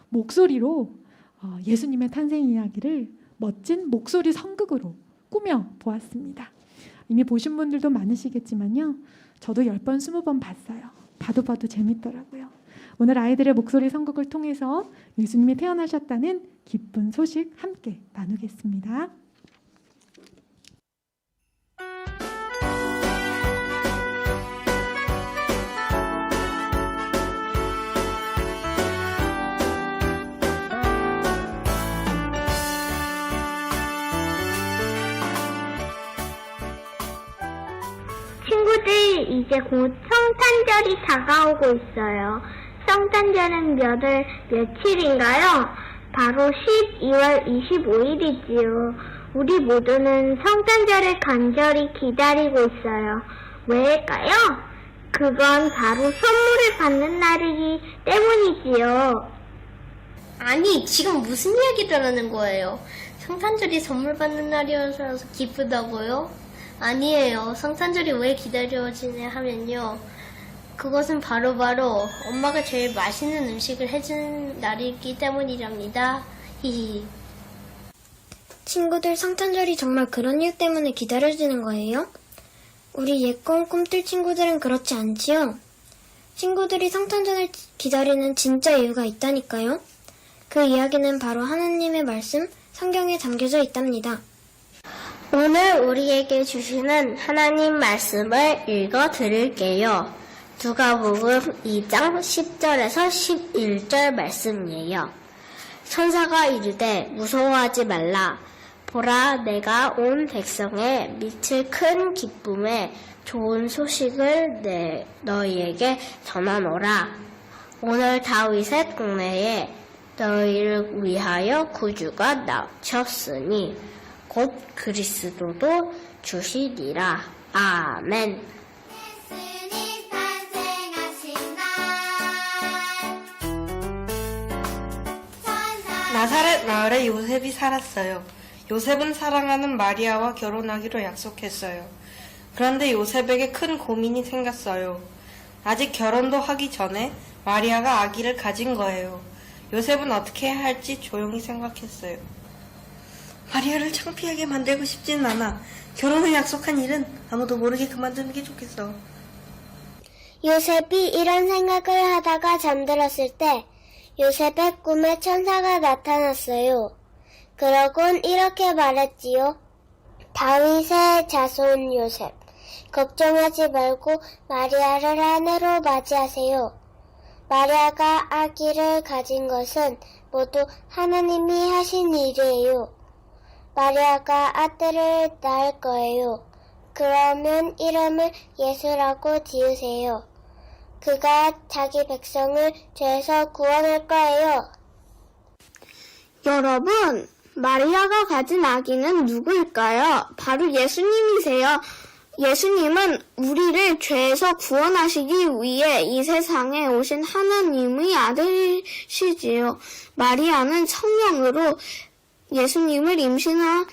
목소리로 예수님의 탄생 이야기를 멋진 목소리 선극으로 꾸며 보았습니다. 이미 보신 분들도 많으시겠지만요, 저도 10번 20번 봤어요. 봐도 재밌더라고요. 오늘 아이들의 목소리 선곡을 통해서 예수님이 태어나셨다는 기쁜 소식 함께 나누겠습니다. 친구들, 이제 곧 성탄절이 다가오고 있어요. 성탄절은 며칠인가요? 바로 12월 25일이지요. 우리 모두는 성탄절을 간절히 기다리고 있어요. 왜일까요? 그건 바로 선물을 받는 날이기 때문이지요. 아니, 지금 무슨 이야기를 하는 거예요? 성탄절이 선물 받는 날이어서 기쁘다고요? 아니에요. 성탄절이 왜 기다려지냐 하면요, 그것은 바로 엄마가 제일 맛있는 음식을 해준 날이기 때문이랍니다. 히히. 친구들, 성탄절이 정말 그런 이유 때문에 기다려지는 거예요? 우리 예꿈 꿈틀 친구들은 그렇지 않지요? 친구들이 성탄절을 기다리는 진짜 이유가 있다니까요? 그 이야기는 바로 하나님의 말씀, 성경에 담겨져 있답니다. 오늘 우리에게 주시는 하나님 말씀을 읽어 드릴게요. 누가복음 2장 10절에서 11절 말씀이에요. 천사가 이르되 무서워하지 말라. 보라, 내가 온 백성에 미칠 큰 기쁨에 좋은 소식을 너희에게 전하노라. 오늘 다윗의 동네에 너희를 위하여 구주가 나셨으니 곧 그리스도도 주시리라. 아멘. 나사렛 마을에 요셉이 살았어요. 요셉은 사랑하는 마리아와 결혼하기로 약속했어요. 그런데 요셉에게 큰 고민이 생겼어요. 아직 결혼도 하기 전에 마리아가 아기를 가진 거예요. 요셉은 어떻게 해야 할지 조용히 생각했어요. 마리아를 창피하게 만들고 싶지는 않아. 결혼을 약속한 일은 아무도 모르게 그만두는 게 좋겠어. 요셉이 이런 생각을 하다가 잠들었을 때 요셉의 꿈에 천사가 나타났어요. 그러곤 이렇게 말했지요. 다윗의 자손 요셉, 걱정하지 말고 마리아를 아내로 맞이하세요. 마리아가 아기를 가진 것은 모두 하나님이 하신 일이에요. 마리아가 아들을 낳을 거예요. 그러면 이름을 예수라고 지으세요. 그가 자기 백성을 죄에서 구원할 거예요. 여러분, 마리아가 가진 아기는 누구일까요? 바로 예수님이세요. 예수님은 우리를 죄에서 구원하시기 위해 이 세상에 오신 하나님의 아들이시지요. 마리아는 성령으로 예수님을 임신한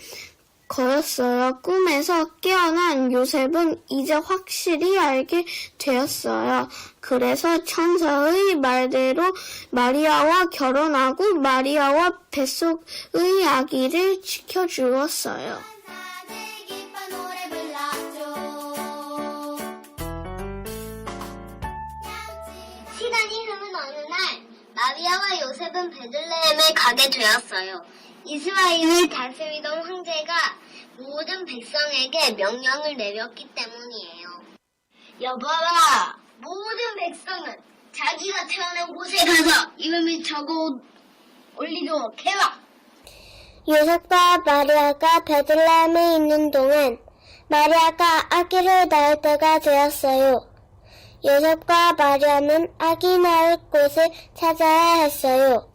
거였어요. 꿈에서 깨어난 요셉은 이제 확실히 알게 되었어요. 그래서 천사의 말대로 마리아와 결혼하고 마리아와 뱃속의 아기를 지켜주었어요. 시간이 흐른 어느 날 마리아와 요셉은 베들레헴에 가게 되었어요. 이스라엘을 다스리던 황제가 모든 백성에게 명령을 내렸기 때문이에요. 여봐라, 모든 백성은 자기가 태어난 곳에 가서 이름을 적어 올리도록 해라. 요셉과 마리아가 베들레헴에 있는 동안 마리아가 아기를 낳을 때가 되었어요. 요셉과 마리아는 아기 낳을 곳을 찾아야 했어요.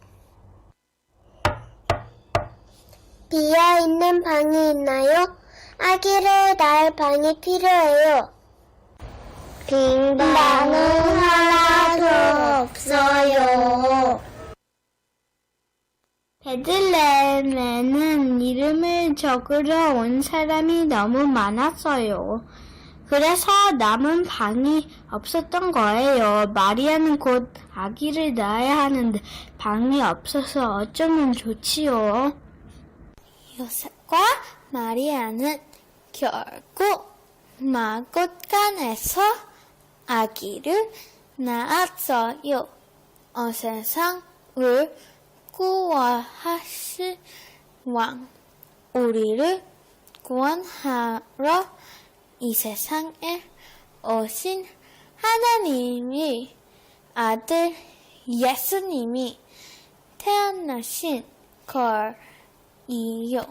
비어있는 방이 있나요? 아기를 낳을 방이 필요해요. 빈 방은 하나도 없어요. 베들레헴에는 이름을 적으러 온 사람이 너무 많았어요. 그래서 남은 방이 없었던 거예요. 마리아는 곧 아기를 낳아야 하는데 방이 없어서 어쩌면 좋지요. 요셉과 마리아는 결국 마곳간에서 아기를 낳았어요. 세상을 구원하실 왕, 우리를 구원하러 이 세상에 오신 하나님이 아들 예수님이 태어나신 걸이요.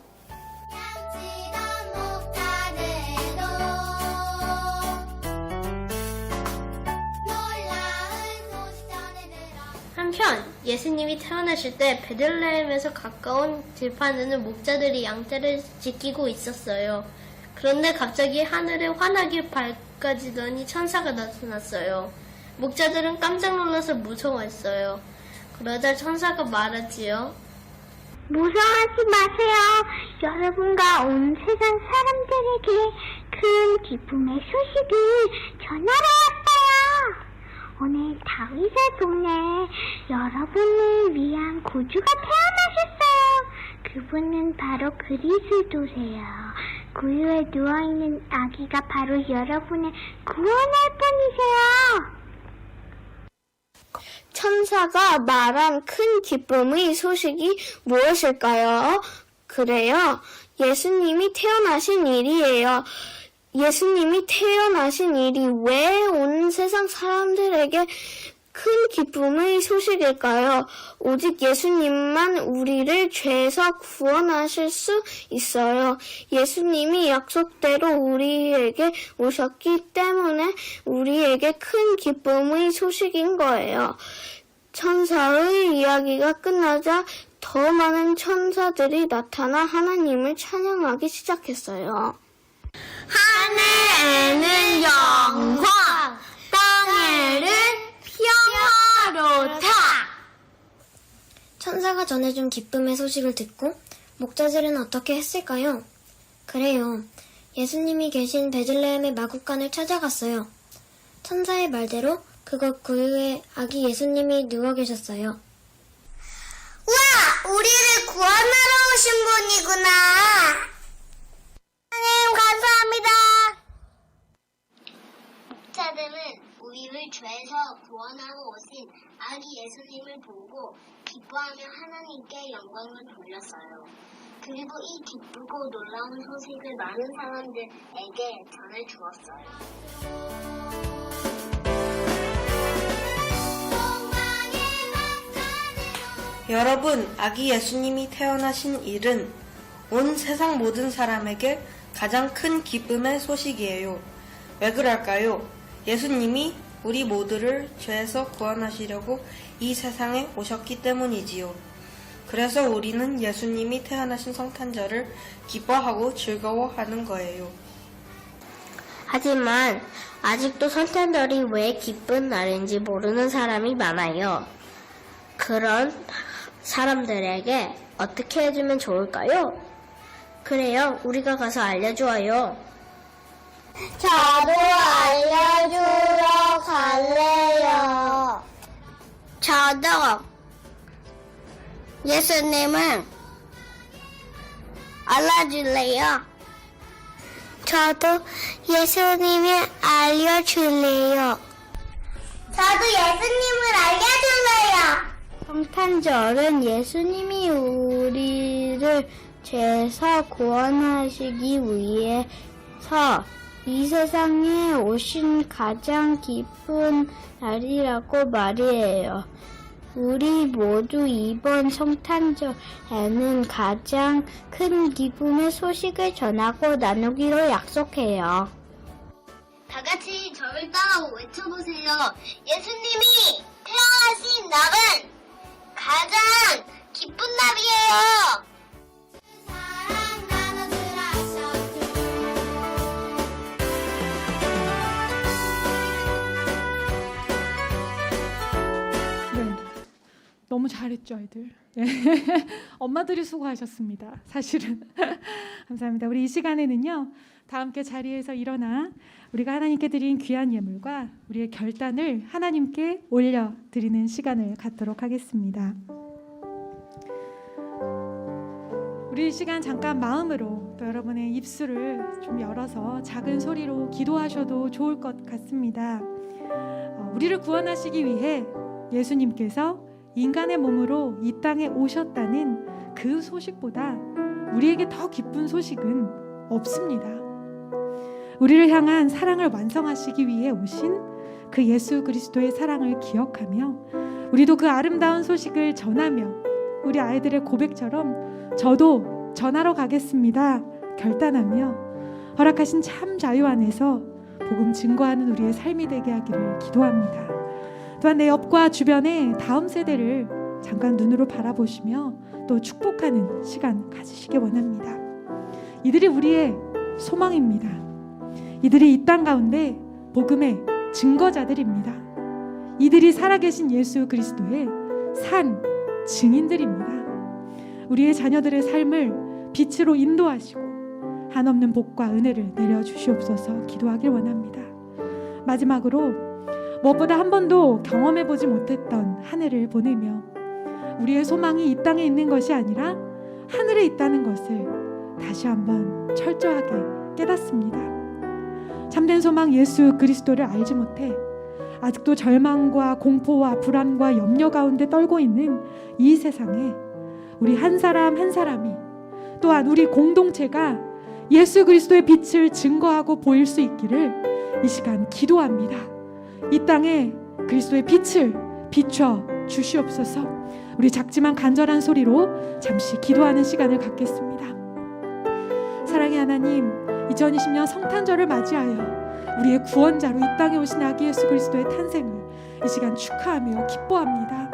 한편 예수님이 태어나실 때 베들레헴에서 가까운 들판에는 목자들이 양떼를 지키고 있었어요. 그런데 갑자기 하늘에 환하게 밝아지더니 천사가 나타났어요. 목자들은 깜짝 놀라서 무서워했어요. 그러자 천사가 말하지요. 무서워하지 마세요. 여러분과 온 세상 사람들에게 큰 기쁨의 소식을 전하러 왔어요. 오늘 다윗의 동네에 여러분을 위한 구주가 태어나셨어요. 그분은 바로 그리스도세요. 구유에 누워있는 아기가 바로 여러분을 구원할 분이세요. 천사가 말한 큰 기쁨의 소식이 무엇일까요? 그래요. 예수님이 태어나신 일이에요. 예수님이 태어나신 일이 왜 온 세상 사람들에게 큰 기쁨의 소식일까요? 오직 예수님만 우리를 죄에서 구원하실 수 있어요. 예수님이 약속대로 우리에게 오셨기 때문에 우리에게 큰 기쁨의 소식인 거예요. 천사의 이야기가 끝나자 더 많은 천사들이 나타나 하나님을 찬양하기 시작했어요. 하늘에는 영광, 땅에는 평화로다. 천사가 전해준 기쁨의 소식을 듣고 목자들은 어떻게 했을까요? 그래요. 예수님이 계신 베들레헴의 마구간을 찾아갔어요. 천사의 말대로 그곳 구유에 아기 예수님이 누워 계셨어요. 우와! 우리를 구원하러 오신 분이구나! 하나님 감사합니다! 목자들은 우리를 죄에서 구원하러 오신 아기 예수님을 보고 기뻐하며 하나님께 영광을 돌렸어요. 그리고 이 기쁘고 놀라운 소식을 많은 사람들에게 전해주었어요. 여러분, 아기 예수님이 태어나신 일은 온 세상 모든 사람에게 가장 큰 기쁨의 소식이에요. 왜 그럴까요? 예수님이 우리 모두를 죄에서 구원하시려고 이 세상에 오셨기 때문이지요. 그래서 우리는 예수님이 태어나신 성탄절을 기뻐하고 즐거워하는 거예요. 하지만 아직도 성탄절이 왜 기쁜 날인지 모르는 사람이 많아요. 그런 사람들에게 어떻게 해주면 좋을까요? 그래요, 우리가 가서 알려줘요. 저도 알려주러 갈래요. 저도 예수님을 알려줄래요. 저도 예수님을 알려줄래요. 저도 예수님을 알려줄래요. 성탄절은 예수님이 우리를 죄에서 구원하시기 위해서 이 세상에 오신 가장 기쁜 날이라고 말이에요. 우리 모두 이번 성탄절에는 가장 큰 기쁨의 소식을 전하고 나누기로 약속해요. 다 같이 저를 따라 외쳐보세요. 예수님이 태어나신 날은 가장 기쁜 날이에요. 네, 너무 잘했죠, 아이들. 네. 엄마들이 수고하셨습니다. 사실은. 감사합니다. 우리 이 시간에는요, 다 함께 자리에서 일어나 우리가 하나님께 드린 귀한 예물과 우리의 결단을 하나님께 올려드리는 시간을 갖도록 하겠습니다. 우리 이 시간 잠깐 마음으로 또 여러분의 입술을 좀 열어서 작은 소리로 기도하셔도 좋을 것 같습니다. 우리를 구원하시기 위해 예수님께서 인간의 몸으로 이 땅에 오셨다는 그 소식보다 우리에게 더 기쁜 소식은 없습니다. 우리를 향한 사랑을 완성하시기 위해 오신 그 예수 그리스도의 사랑을 기억하며 우리도 그 아름다운 소식을 전하며 우리 아이들의 고백처럼 저도 전하러 가겠습니다 결단하며 허락하신 참 자유 안에서 복음 증거하는 우리의 삶이 되게 하기를 기도합니다. 또한 내 옆과 주변의 다음 세대를 잠깐 눈으로 바라보시며 또 축복하는 시간 가지시기 원합니다. 이들이 우리의 소망입니다. 이들이 이 땅 가운데 복음의 증거자들입니다. 이들이 살아계신 예수 그리스도의 산 증인들입니다. 우리의 자녀들의 삶을 빛으로 인도하시고 한없는 복과 은혜를 내려주시옵소서 기도하길 원합니다. 마지막으로 무엇보다 한 번도 경험해보지 못했던 한 해를 보내며 우리의 소망이 이 땅에 있는 것이 아니라 하늘에 있다는 것을 다시 한번 철저하게 깨닫습니다. 참된 소망 예수 그리스도를 알지 못해 아직도 절망과 공포와 불안과 염려 가운데 떨고 있는 이 세상에 우리 한 사람 한 사람이 또한 우리 공동체가 예수 그리스도의 빛을 증거하고 보일 수 있기를 이 시간 기도합니다. 이 땅에 그리스도의 빛을 비춰 주시옵소서. 우리 작지만 간절한 소리로 잠시 기도하는 시간을 갖겠습니다. 사랑의 하나님, 2020년 성탄절을 맞이하여 우리의 구원자로 이 땅에 오신 아기 예수 그리스도의 탄생을 이 시간 축하하며 기뻐합니다.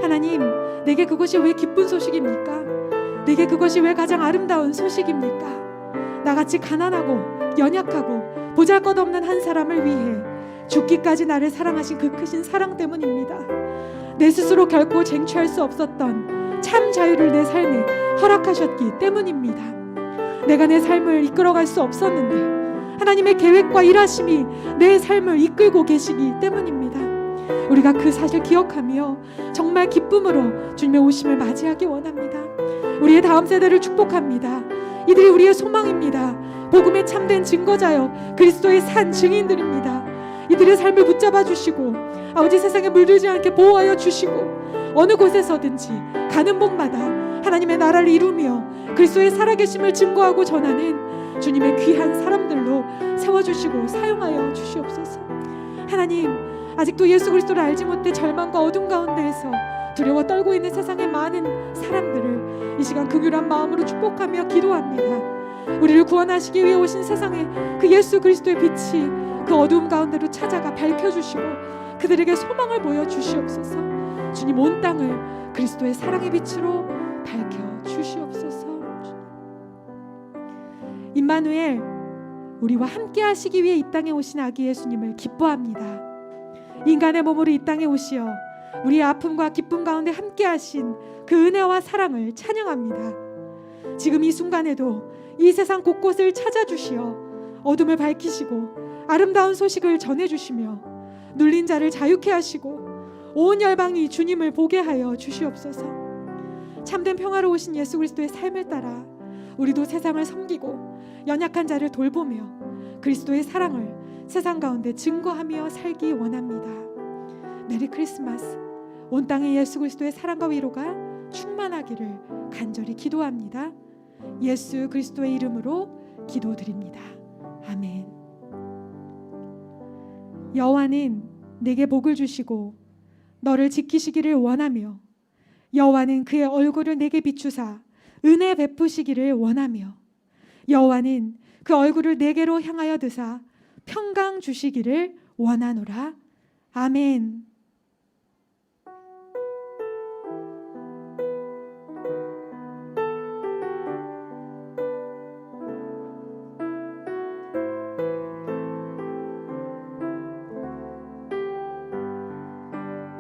하나님, 내게 그것이 왜 기쁜 소식입니까? 내게 그것이 왜 가장 아름다운 소식입니까? 나같이 가난하고 연약하고 보잘것없는 한 사람을 위해 죽기까지 나를 사랑하신 그 크신 사랑 때문입니다. 내 스스로 결코 쟁취할 수 없었던 참 자유를 내 삶에 허락하셨기 때문입니다. 내가 내 삶을 이끌어갈 수 없었는데 하나님의 계획과 일하심이 내 삶을 이끌고 계시기 때문입니다. 우리가 그 사실 기억하며 정말 기쁨으로 주님의 오심을 맞이하기 원합니다. 우리의 다음 세대를 축복합니다. 이들이 우리의 소망입니다. 복음의 참된 증거자여 그리스도의 산 증인들입니다. 이들의 삶을 붙잡아 주시고 아버지 세상에 물들지 않게 보호하여 주시고 어느 곳에서든지 가는 곳마다 하나님의 나라를 이루며 그리스도의 살아계심을 증거하고 전하는 주님의 귀한 사람들로 세워주시고 사용하여 주시옵소서. 하나님, 아직도 예수 그리스도를 알지 못해 절망과 어둠 가운데에서 두려워 떨고 있는 세상의 많은 사람들을 이 시간 긍휼한 마음으로 축복하며 기도합니다. 우리를 구원하시기 위해 오신 세상에 그 예수 그리스도의 빛이 그 어두움 가운데로 찾아가 밝혀주시고 그들에게 소망을 보여주시옵소서. 주님, 온 땅을 그리스도의 사랑의 빛으로 밝혀주시옵소서. 임마누엘, 우리와 함께 하시기 위해 이 땅에 오신 아기 예수님을 기뻐합니다. 인간의 몸으로 이 땅에 오시어 우리의 아픔과 기쁨 가운데 함께 하신 그 은혜와 사랑을 찬양합니다. 지금 이 순간에도 이 세상 곳곳을 찾아주시어 어둠을 밝히시고 아름다운 소식을 전해주시며 눌린 자를 자유케 하시고 온 열방이 주님을 보게 하여 주시옵소서. 참된 평화로 오신 예수 그리스도의 삶을 따라 우리도 세상을 섬기고 연약한 자를 돌보며 그리스도의 사랑을 세상 가운데 증거하며 살기 원합니다. 메리 크리스마스. 온 땅에 예수 그리스도의 사랑과 위로가 충만하기를 간절히 기도합니다. 예수 그리스도의 이름으로 기도드립니다. 아멘. 여호와는 내게 복을 주시고 너를 지키시기를 원하며 여호와는 그의 얼굴을 내게 비추사 은혜 베푸시기를 원하며 여호와는 그 얼굴을 내게로 향하여 드사 평강 주시기를 원하노라. 아멘.